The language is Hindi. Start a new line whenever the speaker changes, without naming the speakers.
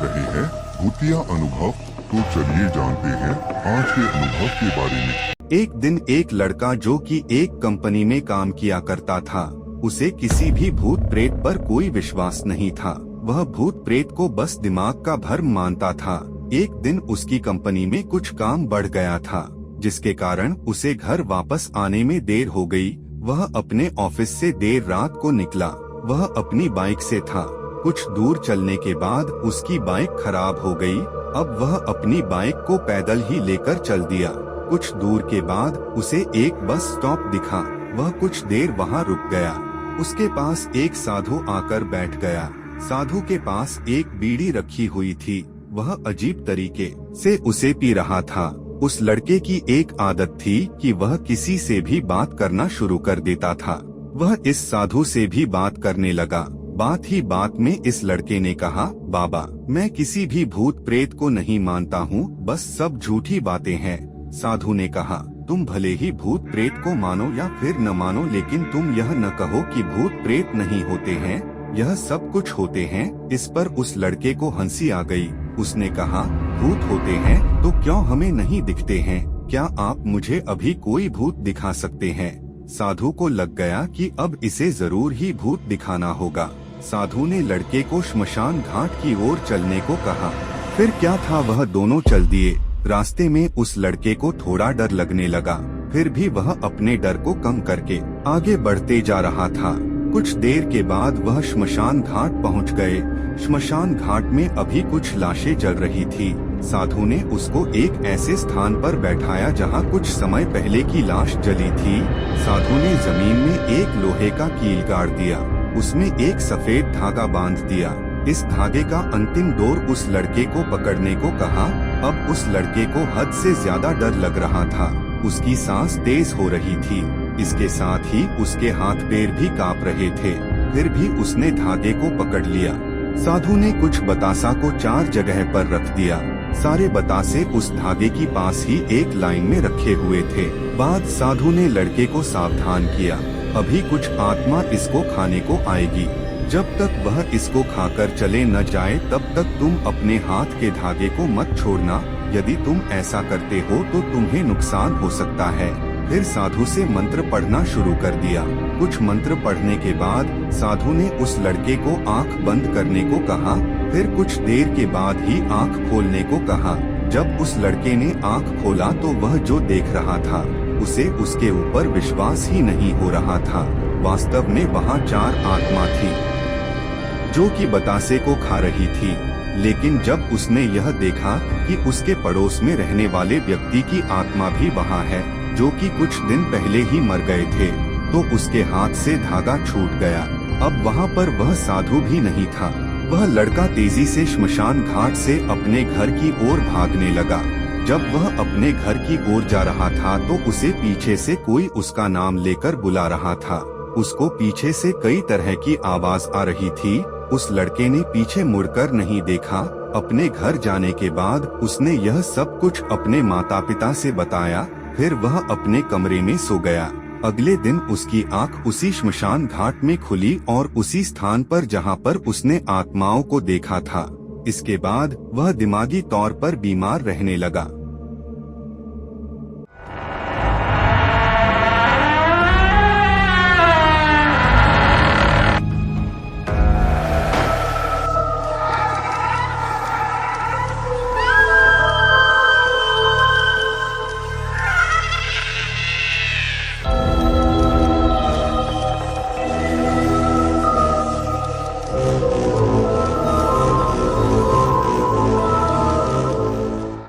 रहे हैं भूतिया अनुभव। तो चलिए जानते हैं आज के अनुभव के बारे में।
एक दिन एक लड़का जो कि एक कंपनी में काम किया करता था, उसे किसी भी भूत प्रेत पर कोई विश्वास नहीं था। वह भूत प्रेत को बस दिमाग का भ्रम मानता था। एक दिन उसकी कंपनी में कुछ काम बढ़ गया था, जिसके कारण उसे घर वापस आने में देर हो गई। वह अपने ऑफिस से देर रात को निकला। वह अपनी बाइक से था। कुछ दूर चलने के बाद उसकी बाइक खराब हो गई। अब वह अपनी बाइक को पैदल ही लेकर चल दिया। कुछ दूर के बाद उसे एक बस स्टॉप दिखा। वह कुछ देर वहां रुक गया। उसके पास एक साधु आकर बैठ गया। साधु के पास एक बीड़ी रखी हुई थी। वह अजीब तरीके से उसे पी रहा था। उस लड़के की एक आदत थी कि वह किसी से भी बात करना शुरू कर देता था। वह इस साधु से भी बात करने लगा। बात ही बात में इस लड़के ने कहा, बाबा, मैं किसी भी भूत प्रेत को नहीं मानता हूँ, बस सब झूठी बातें हैं। साधु ने कहा, तुम भले ही भूत प्रेत को मानो या फिर न मानो, लेकिन तुम यह न कहो कि भूत प्रेत नहीं होते हैं। यह सब कुछ होते हैं। इस पर उस लड़के को हंसी आ गई। उसने कहा, भूत होते हैं तो क्यों हमें नहीं दिखते हैं? क्या आप मुझे अभी कोई भूत दिखा सकते हैं? साधु को लग गया कि अब इसे जरूर ही भूत दिखाना होगा। साधु ने लड़के को श्मशान घाट की ओर चलने को कहा। फिर क्या था, वह दोनों चल दिए। रास्ते में उस लड़के को थोड़ा डर लगने लगा, फिर भी वह अपने डर को कम करके आगे बढ़ते जा रहा था। कुछ देर के बाद वह श्मशान घाट पहुंच गए। श्मशान घाट में अभी कुछ लाशें जल रही थी। साधु ने उसको एक ऐसे स्थान पर बैठाया जहां कुछ समय पहले की लाश जली थी। साधु ने जमीन में एक लोहे का कील गाड़ दिया। उसमें एक सफेद धागा बांध दिया। इस धागे का अंतिम डोर उस लड़के को पकड़ने को कहा। अब उस लड़के को हद से ज्यादा डर लग रहा था। उसकी सांस तेज हो रही थी। इसके साथ ही उसके हाथ पैर भी कांप रहे थे। फिर भी उसने धागे को पकड़ लिया। साधु ने कुछ बतासा को 4 जगह पर रख दिया। सारे बतासे उस धागे की पास ही एक लाइन में रखे हुए थे। बाद साधु ने लड़के को सावधान किया, अभी कुछ आत्मा इसको खाने को आएगी। जब तक वह इसको खाकर चले न जाए तब तक तुम अपने हाथ के धागे को मत छोड़ना। यदि तुम ऐसा करते हो तो तुम्हें नुकसान हो सकता है। फिर साधु से मंत्र पढ़ना शुरू कर दिया। कुछ मंत्र पढ़ने के बाद साधु ने उस लड़के को आंख बंद करने को कहा। फिर कुछ देर के बाद ही आंख खोलने को कहा। जब उस लड़के ने आंख खोला तो वह जो देख रहा था उसे उसके ऊपर विश्वास ही नहीं हो रहा था। वास्तव में वहाँ 4 आत्मा थी जो कि बतासे को खा रही थी। लेकिन जब उसने यह देखा कि उसके पड़ोस में रहने वाले व्यक्ति की आत्मा भी वहाँ है, जो कि कुछ दिन पहले ही मर गए थे, तो उसके हाथ से धागा छूट गया। अब वहाँ पर वह साधु भी नहीं था। वह लड़का तेजी से श्मशान घाट से अपने घर की ओर भागने लगा। जब वह अपने घर की ओर जा रहा था तो उसे पीछे से कोई उसका नाम लेकर बुला रहा था। उसको पीछे से कई तरह की आवाज आ रही थी। उस लड़के ने पीछे मुड़कर नहीं देखा। अपने घर जाने के बाद उसने यह सब कुछ अपने माता पिता से बताया। फिर वह अपने कमरे में सो गया। अगले दिन उसकी आंख उसी श्मशान घाट में खुली और उसी स्थान पर जहां पर उसने आत्माओं को देखा था। इसके बाद वह दिमागी तौर पर बीमार रहने लगा।